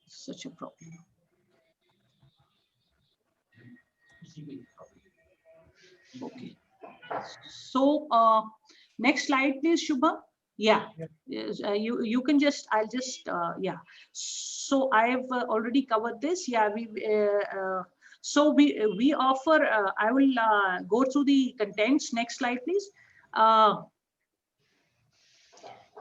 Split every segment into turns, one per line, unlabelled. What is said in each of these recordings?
such a problem. Okay. So next slide, please, Shubha. Yeah. Yes, you can just I'll just yeah. So I have already covered this. Yeah, so we offer. I will go through the contents. Next slide, please.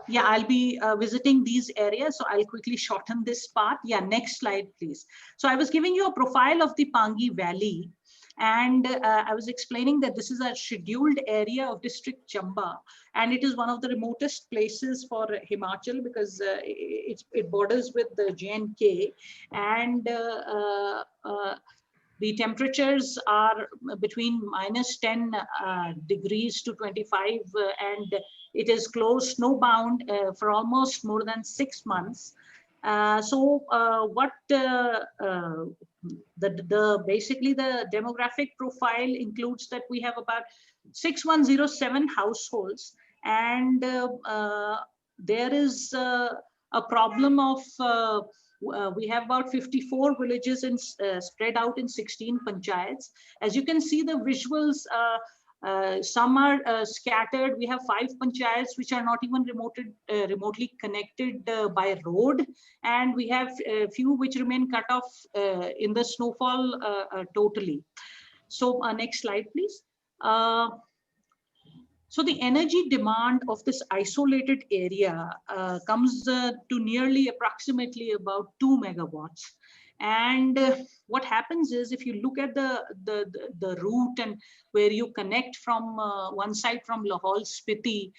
Yeah, I'll be visiting these areas, so I'll quickly shorten this part. Yeah, next slide, please. So I was giving you a profile of the Pangi Valley, and I was explaining that this is a scheduled area of district Chamba, and it is one of the remotest places for Himachal because it borders with the JNK, and the temperatures are between -10 degrees to 25, and it is closed snowbound for almost more than 6 months. The basically the demographic profile includes that we have about 6107 households, and there is a problem of we have about 54 villages spread out in 16 panchayats. As you can see the visuals, some are scattered. We have 5 panchayats which are not even remotely connected by road, and we have a few which remain cut off in the snowfall totally. So next slide, please. So the energy demand of this isolated area comes to nearly approximately about 2 megawatts. And what happens is, if you look at the route and where you connect from one side from Lahaul Spiti,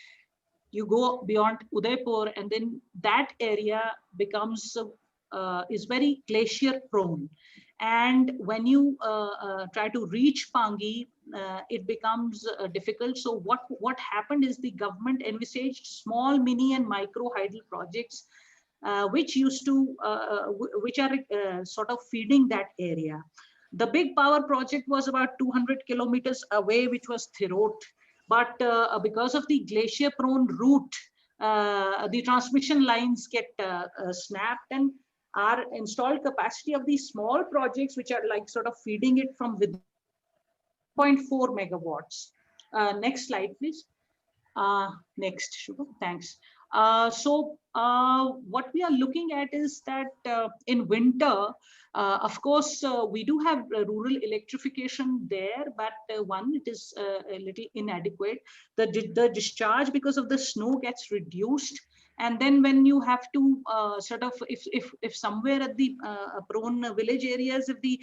you go beyond Udaipur, and then that area becomes is very glacier prone. And when you try to reach Pangi, it becomes difficult. So what happened is the government envisaged small mini and micro hydel projects which used to which are sort of feeding that area. The big power project was about 200 kilometers away, which was Thirot, but because of the glacier prone route, the transmission lines get snapped, and our installed capacity of these small projects, which are like sort of feeding it from within, 0.4 megawatts. Next slide, please. Next, Shubha, thanks. What we are looking at is that in winter, of course, we do have rural electrification there, but one, it is a little inadequate. The discharge because of the snow gets reduced, and then when you have to sort of, if somewhere at the prone village areas, if the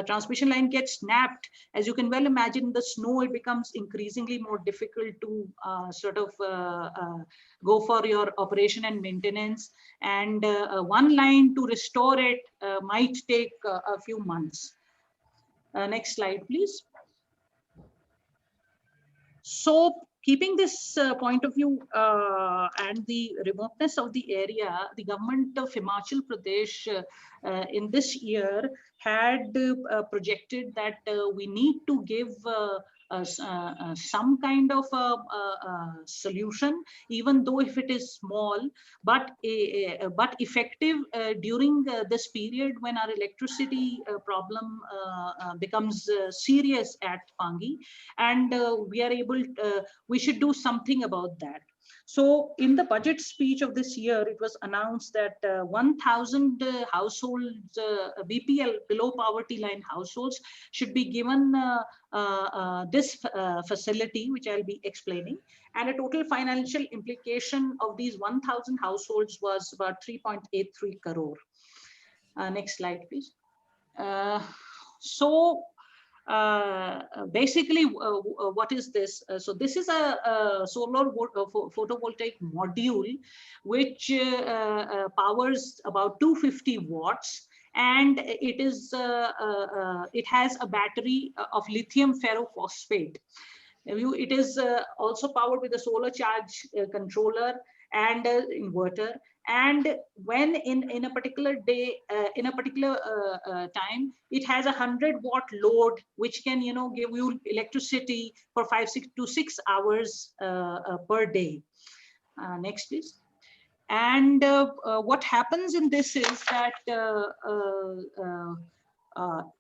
transmission line gets snapped, as you can well imagine, the snow, it becomes increasingly more difficult to sort of go for your operation and maintenance, and one line to restore it might take a few months. Next slide, please. So keeping this point of view and the remoteness of the area, the government of Himachal Pradesh in this year had projected that we need to give some kind of solution, even though if it is small, but effective during this period when our electricity problem becomes serious at Pangi, and we are able we should do something about that. So in the budget speech of this year, it was announced that 1,000 households, BPL, below poverty line households, should be given this facility, which I'll be explaining. And a total financial implication of these 1,000 households was about 3.83 crore. Next slide, please. Basically, what is this? So this is a solar photovoltaic module which powers about 250 watts, and it is it has a battery of lithium ferrophosphate. It is also powered with a solar charge controller and inverter. And when in a particular day, in a particular time, it has 100-watt load, which can give you electricity for 5 to 6 hours per day. Next, please. And what happens in this is that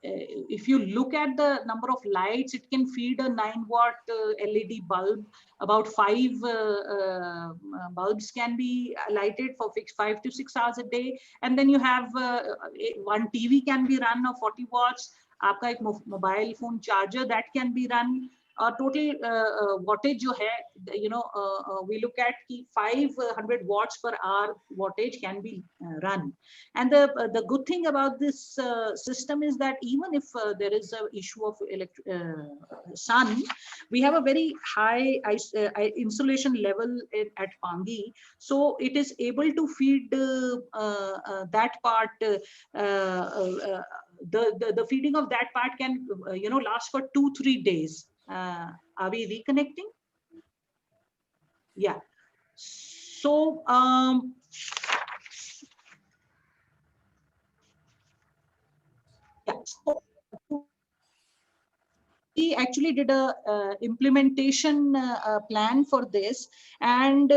if you look at the number of lights, it can feed a 9-watt LED bulb. About 5 bulbs can be lighted for 5 to 6 hours a day. And then you have one TV can be run of 40 watts. आपका एक mobile phone charger that can be run. Total wattage जो है, we look at 500 watts per hour wattage can be run. And the good thing about this system is that even if there is an issue of sun, we have a very high insulation level at Pangi, so it is able to feed that part. The feeding of that part can last for 2-3 days. Are we reconnecting? Yeah. So yeah. So we actually did a implementation plan for this, and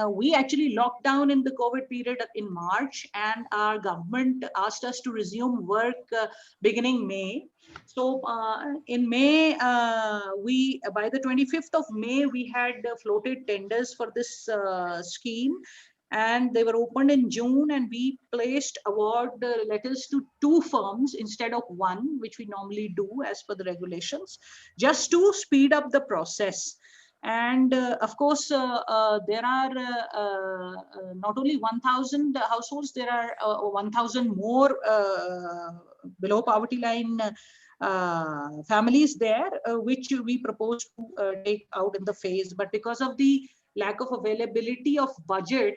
we actually locked down in the COVID period in March, and our government asked us to resume work beginning May. So in May, by the 25th of May, we had floated tenders for this scheme, and they were opened in June, and we placed award letters to 2 firms instead of 1, which we normally do as per the regulations, just to speed up the process. And of course, there are not only 1,000 households, there are 1,000 more below poverty line families there, which we propose to take out in the phase. But because of the lack of availability of budget,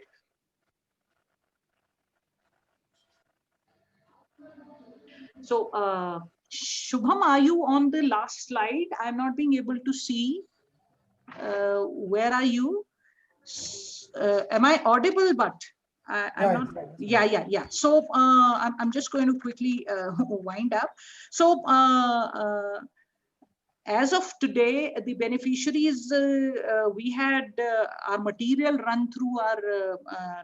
so Shubham, are you on the last slide? I'm not being able to see. Where are you? Am I audible? But I'm not. Yeah. So I'm just going to quickly wind up. So as of today, the beneficiaries, we had our material run through our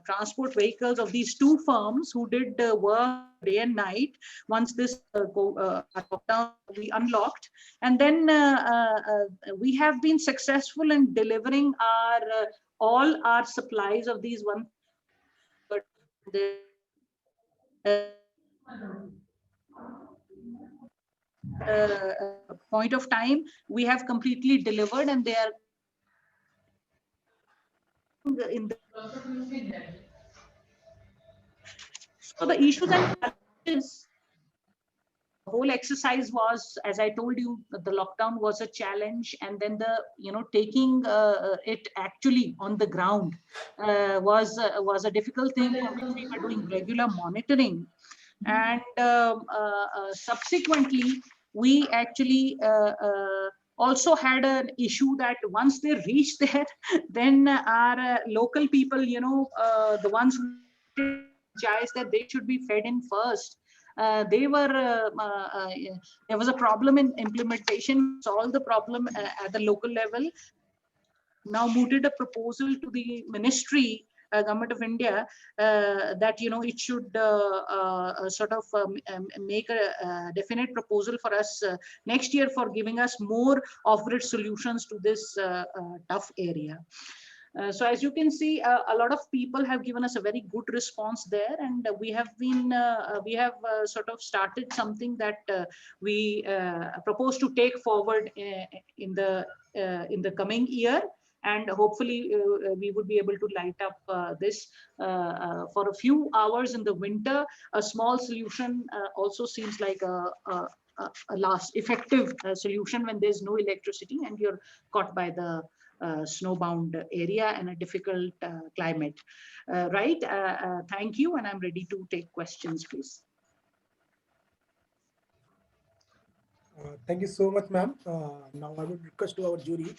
transport vehicles of these 2 firms who did work day and night. Once this lockdown we unlocked, and then we have been successful in delivering our all our supplies of these one. Point of time, we have completely delivered, and they are in the. So the issues and challenges, the whole exercise was, as I told you, the lockdown was a challenge, and then the taking it actually on the ground was a difficult thing for which we were doing regular monitoring. And subsequently, we actually also had an issue that once they reached there, then our local people, the ones who realized that they should be fed in first, they were there was a problem in implementation. Solve the problem at the local level. Now mooted a proposal to the ministry, Government of India, that it should sort of make a definite proposal for us next year for giving us more off-grid solutions to this tough area. So as you can see, a lot of people have given us a very good response there, and we have been sort of started something that we propose to take forward in the coming year. And hopefully we would be able to light up this for a few hours in the winter. A small solution also seems like a last effective solution when there's no electricity and you're caught by the snowbound area and a difficult climate. Right. Thank you. And I'm ready to take questions, please.
Thank you so much, ma'am. Now I would request to our jury.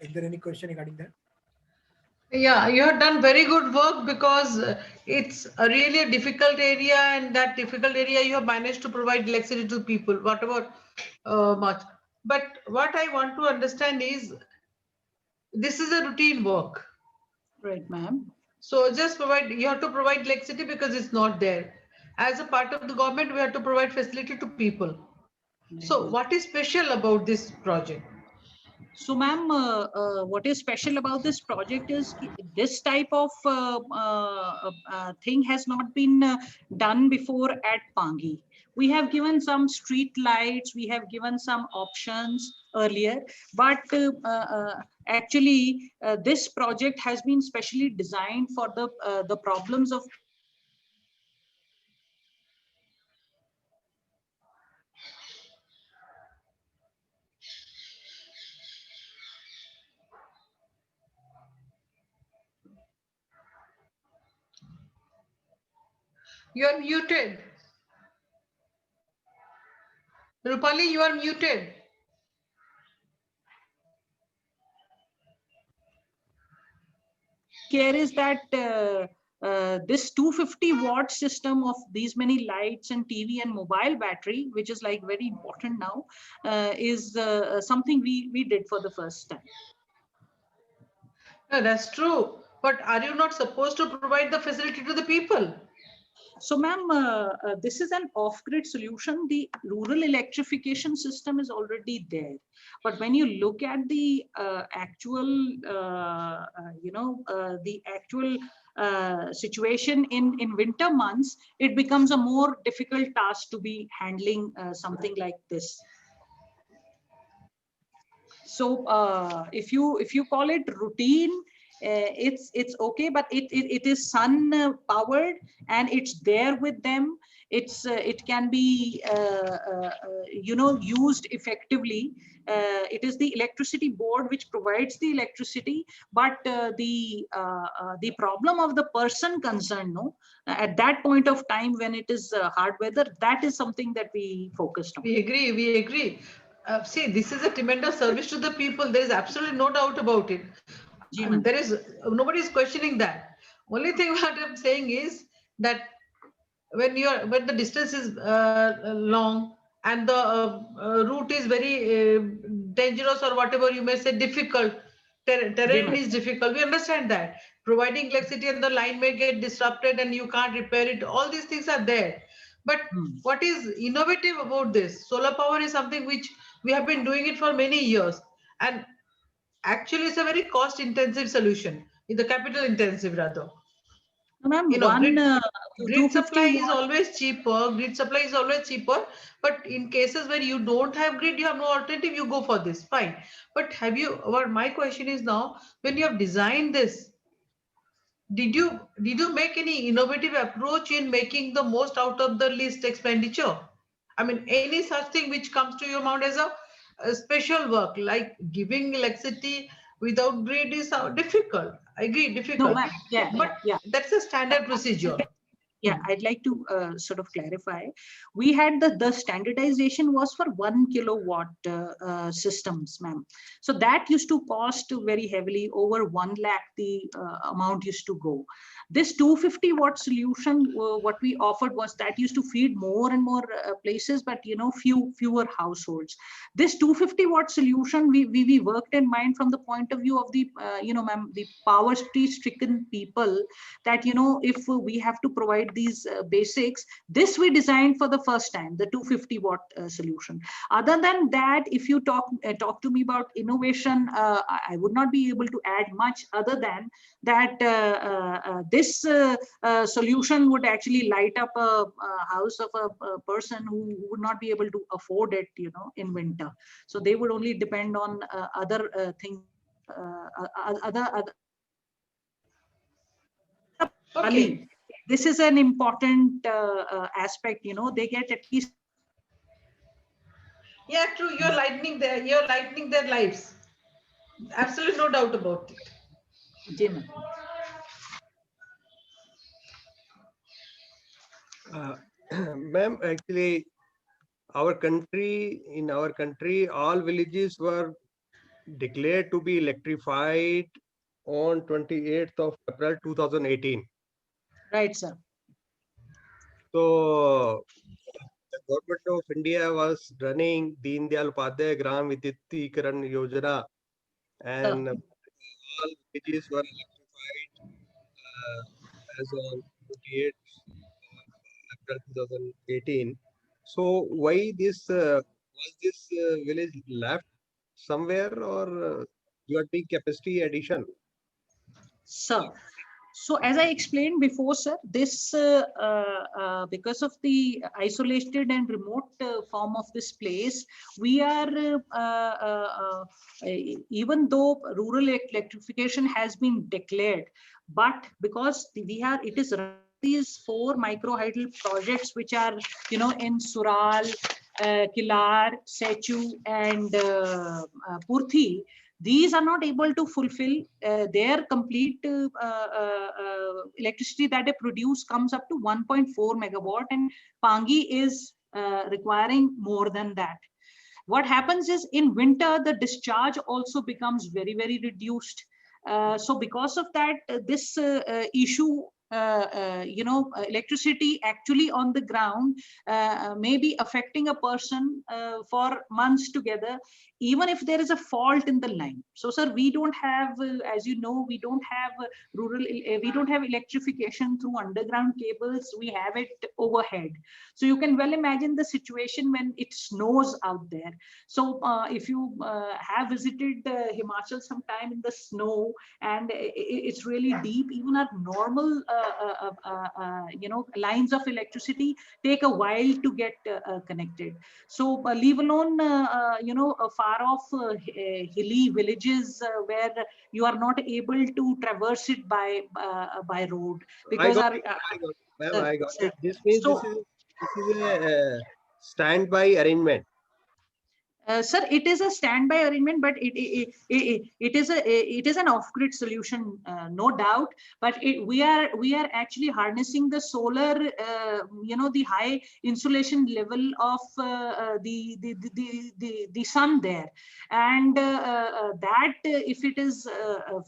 Is there any question regarding that?
Yeah, you have done very good work, because it's really a difficult area, and that difficult area you have managed to provide electricity to people, whatever much. But what I want to understand is, this is a routine work.
Right, ma'am.
So just provide, you have to provide electricity because it's not there. As a part of the government, we have to provide facility to people. So what is special about this project?
So, ma'am, what is special about this project is this type of thing has not been done before at Pangi. We have given some street lights, we have given some options earlier, but actually this project has been specially designed for the problems of
You are muted. Rupali, you are muted.
care is that this 250 watt system of these many lights and TV and mobile battery, which is like very important now, is something we did for the first time.
No, that's true. But are you not supposed to provide the facility to the people?
So, ma'am, this is an off-grid solution. The rural electrification system is already there. But when you look at the actual, the actual situation in winter months, it becomes a more difficult task to be handling something like this. So if you call it routine, it's okay, but it is sun powered and it's there with them. It can be used effectively. It is the electricity board which provides the electricity, but the problem of the person concerned, at that point of time when it is hard weather, that is something that we focused on.
We agree. We agree. See, this is a tremendous service to the people. There is absolutely no doubt about it. And there is nobody is questioning that. Only thing what I'm saying is that when the distance is long and the route is very dangerous or whatever you may say difficult, terrain is difficult. We understand that. Providing electricity and the line may get disrupted and you can't repair it. All these things are there. But what is innovative about this? Solar power is something which we have been doing it for many years. And actually, it's a very cost-intensive solution. In the capital intensive rather.
Ma'am,
Grid supply is always cheaper. Grid supply is always cheaper. But in cases where you don't have grid, you have no alternative, you go for this. Fine. But have you, what my question is now, when you have designed this, did you make any innovative approach in making the most out of the least expenditure? I mean, any such thing which comes to your mind as a special work, like giving electricity without grid is difficult. I agree, difficult.
No,
but that's a standard procedure.
Yeah, I'd like to sort of clarify. We had the standardization was for 1 kilowatt systems, ma'am. So that used to cost very heavily, over 1 lakh the amount used to go. This 250 watt solution, what we offered was that used to feed more and more places, but fewer households. This 250 watt solution, we worked in mind from the point of view of the ma'am, the poverty stricken people, that if we have to provide these basics, this we designed for the first time, the 250 watt solution. Other than that, if you talk to me about innovation, I would not be able to add much other than that this solution would actually light up a house of a person who would not be able to afford it in winter. So they would only depend on other things, other
Okay.
This is an important aspect. They get at least.
Yeah, true. You're lightening their lives. Absolutely no doubt about it.
Ma'am, actually, in our country, all villages were declared to be electrified on 28th of April 2018.
Right, sir.
So the government of India was running Deen Dayal Upadhyaya Gram Vidyutikaran Yojana, and all villages were electrified as on 28 April 2018. So why this was this village left somewhere, or you are doing capacity addition?
Sir, so as I explained before, sir, this because of the isolated and remote form of this place, we are even though rural electrification has been declared, but because we are, it is these 4 microhydel projects which are, you know, in Sural, Kilar, Sechu, and Purthi. These are not able to fulfill their complete electricity that they produce comes up to 1.4 megawatt, and Pangi is requiring more than that. What happens is in winter, the discharge also becomes very, very reduced. So because of that, this issue, electricity actually on the ground may be affecting a person for months together, even if there is a fault in the line. So, sir, we don't have, as you know, we don't have we don't have electrification through underground cables. We have it overhead. So you can well imagine the situation when it snows out there. So if you have visited Himachal sometime in the snow and it's really deep, even our normal lines of electricity take a while to get connected. So leave alone far off hilly villages where you are not able to traverse it by road, because
I got it. Ma'am, I got
sir,
it. This means
so
this is a standby arrangement.
Sir, it is a standby arrangement, but it is an off-grid solution, no doubt. But we are actually harnessing the solar, the high insulation level of the sun there, and that if it is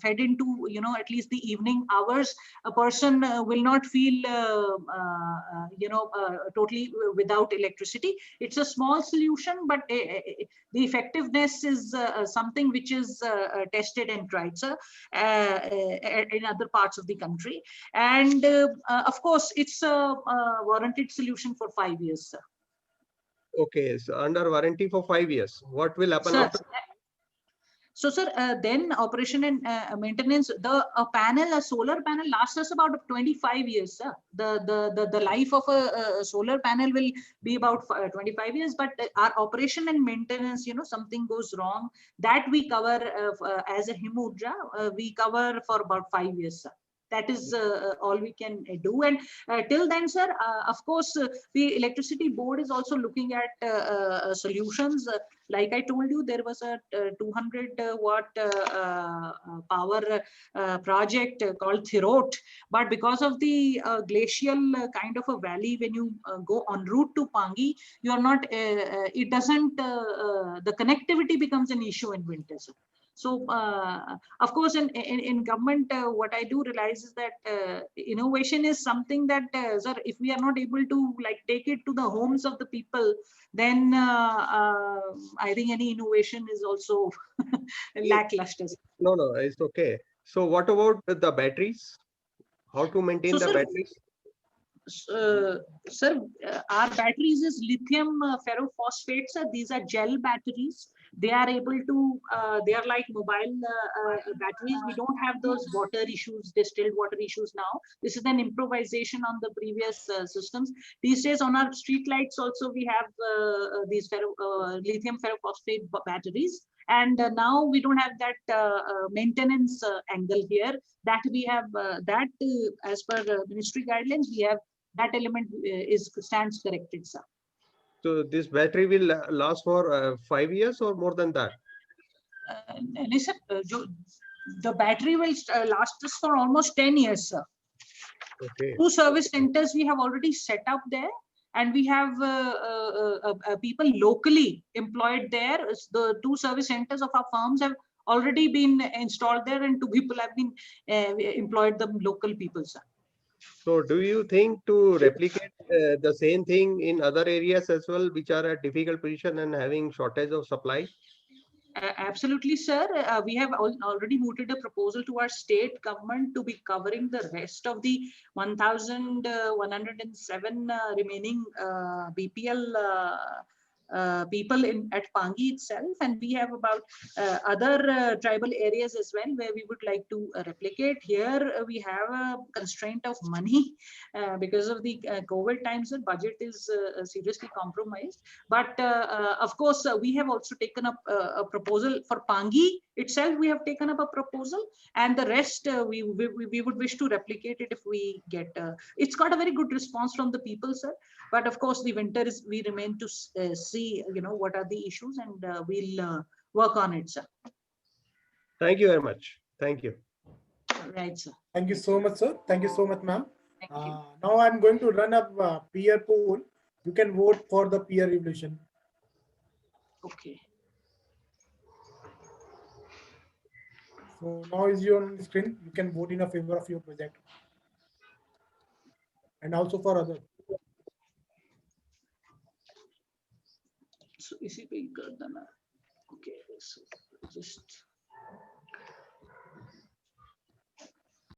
fed into at least the evening hours, a person will not feel totally without electricity. It's a small solution, but the effectiveness is something which is tested and tried, sir, in other parts of the country. And of course, it's a warranted solution for 5 years, sir.
Okay, so under warranty for 5 years. What will happen
Sir,
after?
so, sir, then operation and maintenance, a solar panel lasts us about 25 years, sir. The life of a solar panel will be about 25 years, but our operation and maintenance, something goes wrong, that we cover as a Himudra, we cover for about 5 years, sir. That is all we can do. And till then, sir, of course, the electricity board is also looking at solutions. Like I told you, there was a 200 watt power project called Thirot, but because of the glacial kind of a valley, when you go en route to Pangi, you are not, it doesn't, the connectivity becomes an issue in winters. So, of course, in government, what I do realize is that innovation is something that, sir, if we are not able to take it to the homes of the people, then I think any innovation is also lackluster.
No, it's okay. So what about the batteries? How to maintain the batteries?
Sir, our batteries is lithium ferrophosphate, sir. These are gel batteries. They are able to, they are like mobile batteries. We don't have those water issues, distilled water issues now. This is an improvisation on the previous systems. These days on our street lights also, we have these lithium ferrophosphate batteries. And now we don't have that maintenance angle here. That we have, as per ministry guidelines, we have that element stands corrected, sir.
So this battery will last for 5 years or more than that?
Listen, the battery will last us for almost 10 years, sir.
Okay.
2 service centers we have already set up there, and we have people locally employed there. The 2 service centers of our firms have already been installed there, and 2 people have been employed, the local people, sir.
So do you think to replicate the same thing in other areas as well, which are at difficult position and having shortage of supply?
Absolutely, sir. We have already mooted a proposal to our state government to be covering the rest of the 1,107 remaining BPL people at Pangi itself, and we have about other tribal areas as well where we would like to replicate. Here we have a constraint of money because of the COVID times. The budget is seriously compromised. But of course, we have also taken up a proposal for Pangi itself. We have taken up a proposal, and the rest we would wish to replicate it if we get. It's got a very good response from the people, sir. But of course, the winter is. We remain to see, what are the issues, and we'll work on it, sir.
Thank you very much. Thank you.
Right, sir.
Thank you so much, sir. Thank you so much, ma'am.
Thank you.
Now I'm going to run a peer poll. You can vote for the peer evaluation.
Okay.
So now is you on the screen. You can vote in a favor of your project, and also for others.
So is it being good then? Okay, so just